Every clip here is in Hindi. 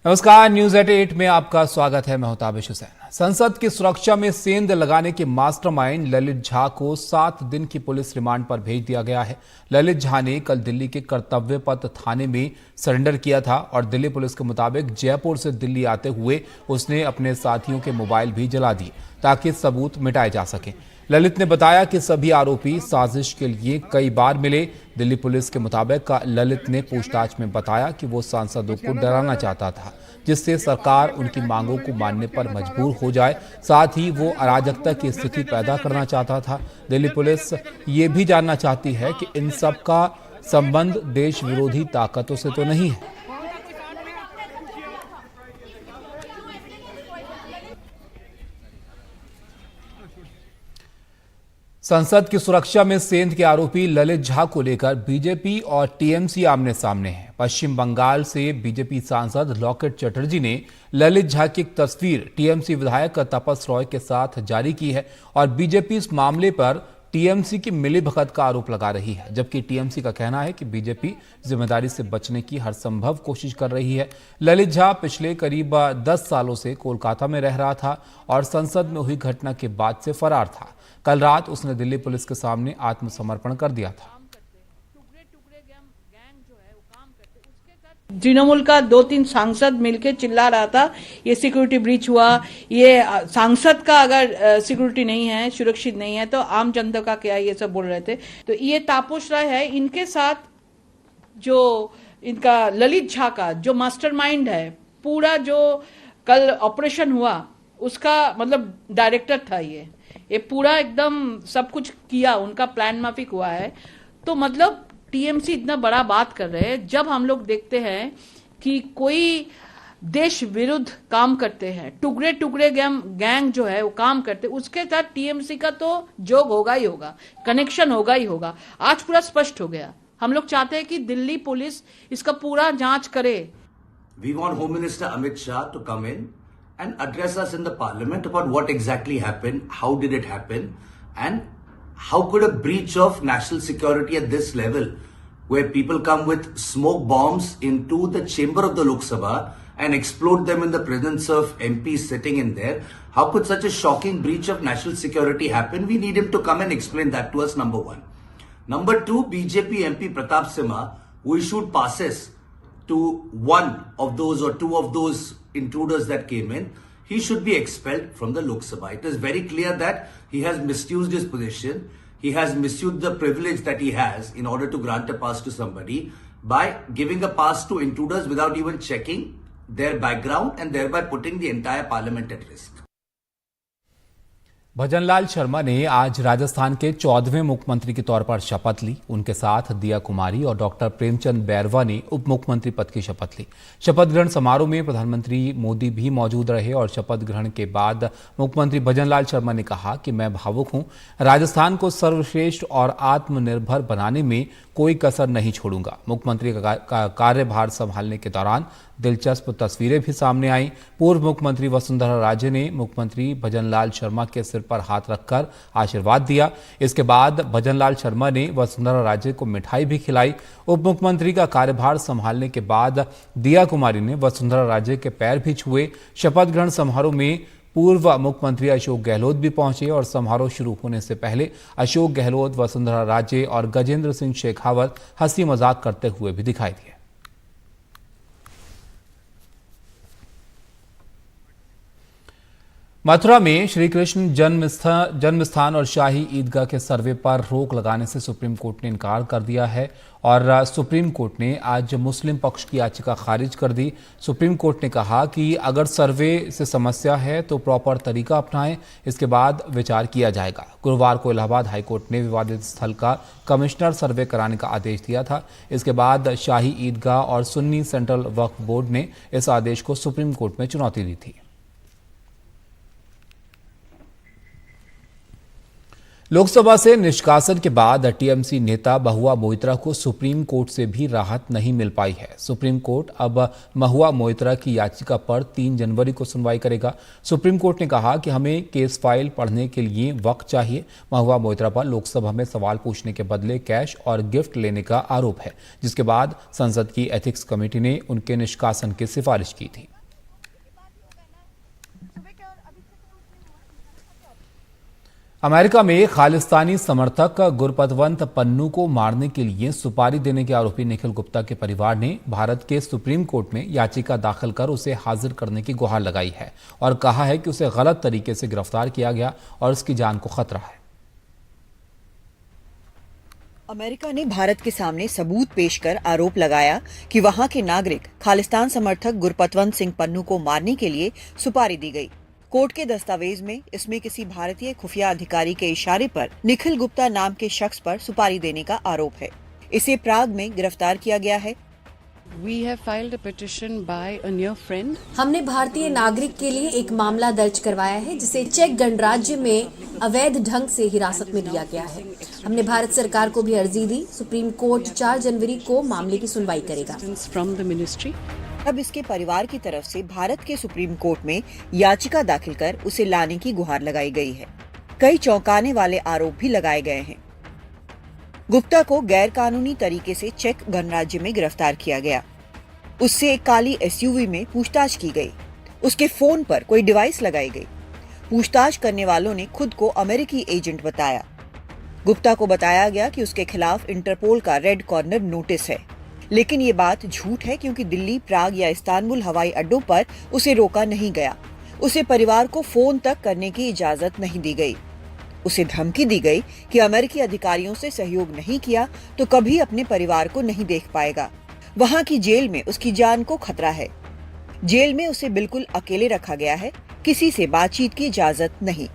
नमस्कार, न्यूज 88 में आपका स्वागत है। मैं हूं ताबिश हुसैन। संसद की सुरक्षा में सेंध लगाने के मास्टरमाइंड ललित झा को 7 दिन की पुलिस रिमांड पर भेज दिया गया है। ललित झा ने कल दिल्ली के कर्तव्य पथ थाने में सरेंडर किया था और दिल्ली पुलिस के मुताबिक जयपुर से दिल्ली आते हुए उसने अपने साथियों के मोबाइल भी जला दिए ताकि सबूत मिटाए जा सके। ललित ने बताया कि सभी आरोपी साजिश के लिए कई बार मिले। दिल्ली पुलिस के मुताबिक ललित ने पूछताछ में बताया कि वो सांसदों को डराना चाहता था जिससे सरकार उनकी मांगों को मानने पर मजबूर हो जाए। साथ ही वो अराजकता की स्थिति पैदा करना चाहता था। दिल्ली पुलिस ये भी जानना चाहती है कि इन सब का संबंध देश विरोधी ताकतों से तो नहीं है। संसद की सुरक्षा में सेंध के आरोपी ललित झा को लेकर बीजेपी और टीएमसी आमने सामने हैं। पश्चिम बंगाल से बीजेपी सांसद लॉकेट चटर्जी ने ललित झा की एक तस्वीर टीएमसी विधायक तपस रॉय के साथ जारी की है और बीजेपी इस मामले पर टीएमसी की मिलीभगत का आरोप लगा रही है, जबकि टीएमसी का कहना है कि बीजेपी जिम्मेदारी से बचने की हर संभव कोशिश कर रही है। ललित झा पिछले करीब 10 सालों से कोलकाता में रह रहा था और संसद में हुई घटना के बाद से फरार था। कल रात उसने दिल्ली पुलिस के सामने आत्मसमर्पण कर दिया था। तृणमूल का 2-3 सांसद मिलकर चिल्ला रहा था ये सिक्योरिटी ब्रीच हुआ, ये सांसद का अगर सिक्योरिटी नहीं है, सुरक्षित नहीं है तो आम जनता का क्या, ये सब बोल रहे थे। तो ये तापस राय है, इनके साथ जो इनका ललित झा का जो मास्टरमाइंड है, पूरा जो कल ऑपरेशन हुआ उसका मतलब डायरेक्टर था। ये पूरा एकदम सब कुछ किया, उनका प्लान माफिक हुआ है। तो मतलब टीएमसी इतना बड़ा बात कर रहे हैं। जब हम लोग देखते हैं कि कोई देश विरुद्ध काम करते हैं, टुकड़े टुकड़े गैंग जो है वो काम करते हैं, उसके साथ टीएमसी का तो जोग होगा ही होगा, कनेक्शन होगा ही होगा। आज पूरा स्पष्ट हो गया। हम लोग चाहते हैं कि दिल्ली पुलिस इसका पूरा जांच करे। We want Home Minister Amit Shah to come in and address us in the parliament about what exactly happened, how did it happen, and how could a breach of national security at this level, where people come with smoke bombs into the chamber of the Lok Sabha and explode them in the presence of MPs sitting in there, how could such a shocking breach of national security happen? We need him to come and explain that to us, number one. Number two, BJP MP Pratap Simha, who issued passes to one of those or two of those intruders that came in, he should be expelled from the Lok Sabha. It is very clear that he has misused his position. He has misused the privilege that he has in order to grant a pass to somebody by giving a pass to intruders without even checking their background and thereby putting the entire parliament at risk. Bhajanlal Sharma ने आज राजस्थान के 14वें मुख्यमंत्री के तौर पर शपथ ली। उनके साथ दिया कुमारी और डॉक्टर प्रेमचंद बैरवा ने उप मुख्यमंत्री पद की शपथ ली। शपथ ग्रहण समारोह में प्रधानमंत्री मोदी भी मौजूद रहे और शपथ ग्रहण के बाद मुख्यमंत्री भजनलाल शर्मा ने कहा कि मैं भावुक हूं, राजस्थान को सर्वश्रेष्ठ और आत्मनिर्भर बनाने में कोई कसर नहीं छोड़ूंगा। मुख्यमंत्री का कार्यभार संभालने के दौरान दिलचस्प तस्वीरें भी सामने आई। पूर्व मुख्यमंत्री वसुंधरा राजे ने मुख्यमंत्री भजनलाल शर्मा के सिर पर हाथ रखकर आशीर्वाद दिया। इसके बाद भजनलाल शर्मा ने वसुंधरा राजे को मिठाई भी खिलाई। उप मुख्यमंत्री का कार्यभार संभालने के बाद दिया कुमारी ने वसुंधरा राजे के पैर भी छुए। शपथ ग्रहण समारोह में पूर्व मुख्यमंत्री अशोक गहलोत भी पहुंचे और समारोह शुरू होने से पहले अशोक गहलोत, वसुंधरा राजे और गजेंद्र सिंह शेखावत हंसी मजाक करते हुए भी दिखाई दिए। मथुरा में श्री कृष्ण जन्मस्थान और शाही ईदगाह के सर्वे पर रोक लगाने से सुप्रीम कोर्ट ने इनकार कर दिया है और सुप्रीम कोर्ट ने आज मुस्लिम पक्ष की याचिका खारिज कर दी। सुप्रीम कोर्ट ने कहा कि अगर सर्वे से समस्या है तो प्रॉपर तरीका अपनाएं, इसके बाद विचार किया जाएगा। गुरुवार को इलाहाबाद हाईकोर्ट ने विवादित स्थल का कमिश्नर सर्वे कराने का आदेश दिया था। इसके बाद शाही ईदगाह और सुन्नी सेंट्रल वक्फ बोर्ड ने इस आदेश को सुप्रीम कोर्ट में चुनौती दी थी। लोकसभा से निष्कासन के बाद टीएमसी नेता महुआ मोइत्रा को सुप्रीम कोर्ट से भी राहत नहीं मिल पाई है। सुप्रीम कोर्ट अब महुआ मोइत्रा की याचिका पर 3 जनवरी को सुनवाई करेगा। सुप्रीम कोर्ट ने कहा कि हमें केस फाइल पढ़ने के लिए वक्त चाहिए। महुआ मोइत्रा पर लोकसभा में सवाल पूछने के बदले कैश और गिफ्ट लेने का आरोप है, जिसके बाद संसद की एथिक्स कमेटी ने उनके निष्कासन की सिफारिश की थी। अमेरिका में खालिस्तानी समर्थक गुरपतवंत पन्नू को मारने के लिए सुपारी देने के आरोपी निखिल गुप्ता के परिवार ने भारत के सुप्रीम कोर्ट में याचिका दाखिल कर उसे हाजिर करने की गुहार लगाई है और कहा है कि उसे गलत तरीके से गिरफ्तार किया गया और उसकी जान को खतरा है। अमेरिका ने भारत के सामने सबूत पेश कर आरोप लगाया कि वहां के नागरिक खालिस्तान समर्थक गुरपतवंत सिंह पन्नू को मारने के लिए सुपारी दी गई। कोर्ट के दस्तावेज में इसमें किसी भारतीय खुफिया अधिकारी के इशारे पर निखिल गुप्ता नाम के शख्स पर सुपारी देने का आरोप है। इसे प्राग में गिरफ्तार किया गया है। We have filed a petition by a near friend. हमने भारतीय नागरिक के लिए एक मामला दर्ज करवाया है जिसे चेक गणराज्य में अवैध ढंग से हिरासत में लिया गया है। हमने भारत सरकार को भी अर्जी दी। सुप्रीम कोर्ट 4 जनवरी को मामले की सुनवाई करेगा। From the ministry. अब इसके परिवार की तरफ से भारत के सुप्रीम कोर्ट में याचिका दाखिल कर उसे लाने की गुहार लगाई गई है। कई चौंकाने वाले आरोप भी लगाए गए हैं। गुप्ता को गैर कानूनी तरीके से चेक गणराज्य में गिरफ्तार किया गया। उससे एक काली एसयूवी में पूछताछ की गई। उसके फोन पर कोई डिवाइस लगाई गई। पूछताछ करने वालों ने खुद को अमेरिकी एजेंट बताया। गुप्ता को बताया गया कि उसके खिलाफ इंटरपोल का रेड कॉर्नर नोटिस है, लेकिन ये बात झूठ है क्योंकि दिल्ली, प्राग या इस्तांबुल हवाई अड्डों पर उसे रोका नहीं गया। उसे परिवार को फोन तक करने की इजाजत नहीं दी गई। उसे धमकी दी गई कि अमेरिकी अधिकारियों से सहयोग नहीं किया तो कभी अपने परिवार को नहीं देख पाएगा। वहां की जेल में उसकी जान को खतरा है। जेल में उसे बिल्कुल अकेले रखा गया है। किसी से बातचीत की इजाजत नहीं।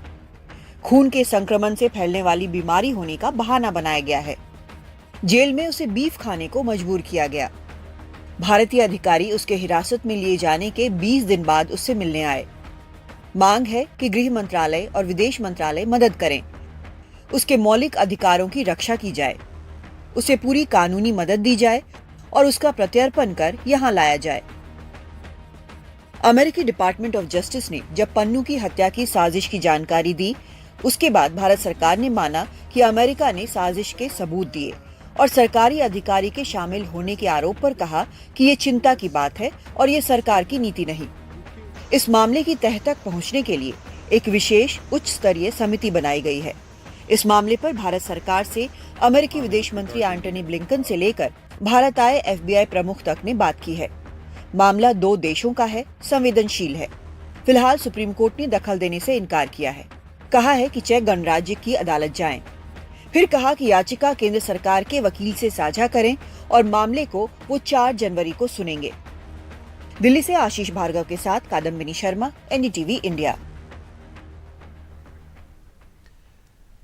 खून के संक्रमण से फैलने वाली बीमारी होने का बहाना बनाया गया है। जेल में उसे बीफ खाने को मजबूर किया गया। भारतीय अधिकारी उसके हिरासत में लिए जाने के 20 दिन बाद उससे मिलने आए। मांग है कि गृह मंत्रालय और विदेश मंत्रालय मदद करें। उसके मौलिक अधिकारों की रक्षा की जाए। उसे पूरी कानूनी मदद दी जाए और उसका प्रत्यर्पण कर यहां लाया जाए। अमेरिकी डिपार्टमेंट ऑफ जस्टिस ने जब पन्नू की हत्या की साजिश की जानकारी दी, उसके बाद भारत सरकार ने माना कि अमेरिका ने साजिश के सबूत दिए और सरकारी अधिकारी के शामिल होने के आरोप पर कहा कि ये चिंता की बात है और ये सरकार की नीति नहीं। इस मामले की तह तक पहुंचने के लिए एक विशेष उच्च स्तरीय समिति बनाई गई है। इस मामले पर भारत सरकार से अमेरिकी विदेश मंत्री एंटनी ब्लिंकन से लेकर भारत आए FBI प्रमुख तक ने बात की है। मामला 2 देशों का है, संवेदनशील है। फिलहाल सुप्रीम कोर्ट ने दखल देने से इनकार किया है। कहा है कि चेक गणराज्य की अदालत जाएं। फिर कहा कि याचिका केंद्र सरकार के वकील से साझा करें और मामले को वो 4 जनवरी को सुनेंगे। दिल्ली से आशीष भार्गव के साथ कादम्बिनी शर्मा, NDTV इंडिया।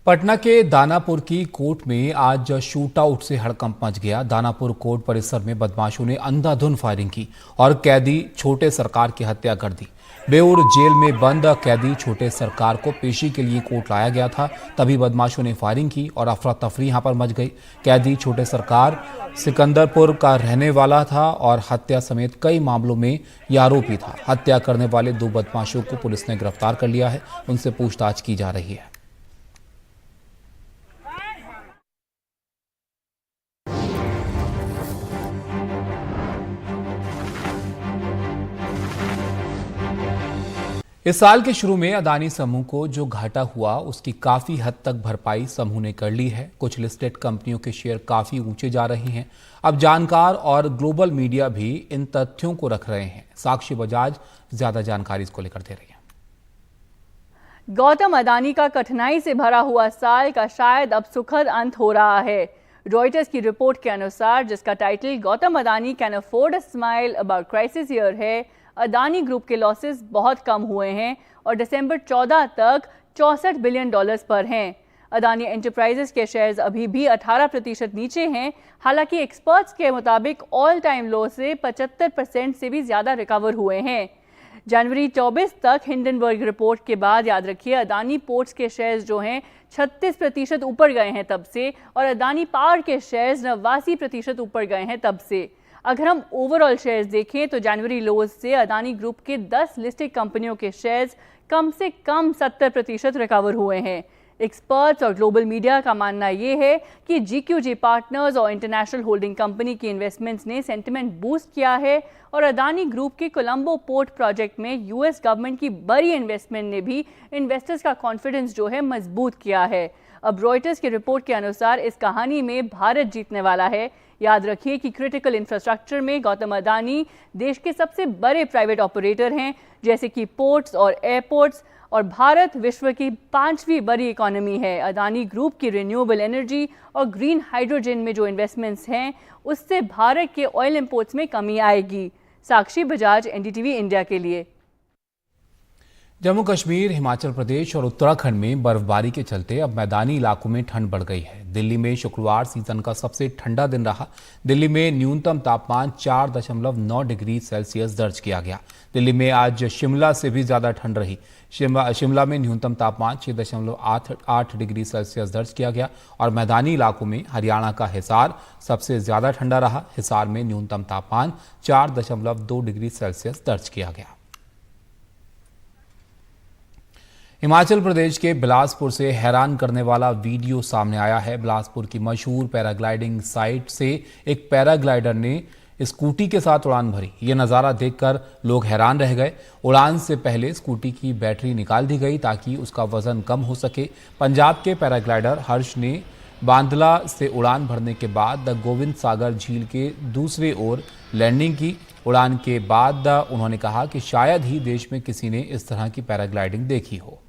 पटना के दानापुर की कोर्ट में आज शूट आउट से हड़कंप मच गया। दानापुर कोर्ट परिसर में बदमाशों ने अंधाधुंध फायरिंग की और कैदी छोटे सरकार की हत्या कर दी। बेउर जेल में बंद कैदी छोटे सरकार को पेशी के लिए कोर्ट लाया गया था, तभी बदमाशों ने फायरिंग की और अफरा तफरी यहां पर मच गई। कैदी छोटे सरकार सिकंदरपुर का रहने वाला था और हत्या समेत कई मामलों में यह आरोपी था। हत्या करने वाले 2 बदमाशों को पुलिस ने गिरफ्तार कर लिया है। उनसे पूछताछ की जा रही है। इस साल के शुरू में अदानी समूह को जो घाटा हुआ उसकी काफी हद तक भरपाई समूह ने कर ली है। कुछ लिस्टेड कंपनियों के शेयर काफी ऊंचे जा रहे हैं। अब जानकार और ग्लोबल मीडिया भी इन तथ्यों को रख रहे हैं। साक्षी बजाज ज्यादा जानकारी इसको लेकर दे रही है। गौतम अदानी का कठिनाई से भरा हुआ साल का शायद अब सुखद अंत हो रहा है। रॉयटर्स की रिपोर्ट के अनुसार, जिसका title Gautam Adani can afford a smile about crisis year है, अदानी ग्रुप के लॉसेस बहुत कम हुए हैं और दिसंबर 14 तक $64 बिलियन पर हैं। अदानी एंटरप्राइजेस के शेयर्स अभी भी 18% नीचे हैं। हालांकि एक्सपर्ट्स के मुताबिक ऑल टाइम लो से 75% से भी ज़्यादा रिकवर हुए हैं। जनवरी 24 तक हिंडनबर्ग रिपोर्ट के बाद याद रखिए अदानी पोर्ट्स के शेयर्स जो हैं 36% ऊपर गए हैं तब से, और अदानी पावर के शेयर्स 89% ऊपर गए हैं तब से। अगर हम ओवरऑल शेयर्स देखें तो जनवरी लोज से अदानी ग्रुप के 10 लिस्टेड कंपनियों के शेयर्स कम से कम 70% रिकवर हुए हैं। एक्सपर्ट्स और ग्लोबल मीडिया का मानना ये है कि GQG पार्टनर्स और इंटरनेशनल होल्डिंग कंपनी की इन्वेस्टमेंट्स ने सेंटिमेंट बूस्ट किया है और अदानी ग्रुप के कोलंबो पोर्ट प्रोजेक्ट में US गवर्नमेंट की बड़ी इन्वेस्टमेंट ने भी इन्वेस्टर्स का कॉन्फिडेंस जो है मजबूत किया है। अब रॉयटर्स की रिपोर्ट के अनुसार इस कहानी में भारत जीतने वाला है। याद रखिए कि क्रिटिकल इंफ्रास्ट्रक्चर में गौतम अदानी देश के सबसे बड़े प्राइवेट ऑपरेटर हैं, जैसे कि पोर्ट्स और एयरपोर्ट्स, और भारत विश्व की 5वीं बड़ी इकोनॉमी है। अदानी ग्रुप की रिन्यूएबल एनर्जी और ग्रीन हाइड्रोजन में जो इन्वेस्टमेंट्स हैं, उससे भारत के ऑयल इंपोर्ट्स में कमी आएगी। साक्षी बजाज, NDTV इंडिया के लिए। जम्मू कश्मीर, हिमाचल प्रदेश और उत्तराखंड में बर्फबारी के चलते अब मैदानी इलाकों में ठंड बढ़ गई है। दिल्ली में शुक्रवार सीजन का सबसे ठंडा दिन रहा। दिल्ली में न्यूनतम तापमान 4.9 डिग्री सेल्सियस दर्ज किया गया। दिल्ली में आज शिमला से भी ज्यादा ठंड रही। शिमला में न्यूनतम तापमान 6.8 डिग्री सेल्सियस दर्ज किया गया और मैदानी इलाकों में हरियाणा का हिसार सबसे ज्यादा ठंडा रहा। हिसार में न्यूनतम तापमान 4.2 डिग्री सेल्सियस दर्ज किया गया। हिमाचल प्रदेश के बिलासपुर से हैरान करने वाला वीडियो सामने आया है। बिलासपुर की मशहूर पैराग्लाइडिंग साइट से एक पैराग्लाइडर ने स्कूटी के साथ उड़ान भरी। ये नज़ारा देखकर लोग हैरान रह गए। उड़ान से पहले स्कूटी की बैटरी निकाल दी गई ताकि उसका वजन कम हो सके। पंजाब के पैराग्लाइडर हर्ष ने बांदला से उड़ान भरने के बाद गोविंद सागर झील के दूसरी ओर लैंडिंग की। उड़ान के बाद उन्होंने कहा कि शायद ही देश में किसी ने इस तरह की पैराग्लाइडिंग देखी हो।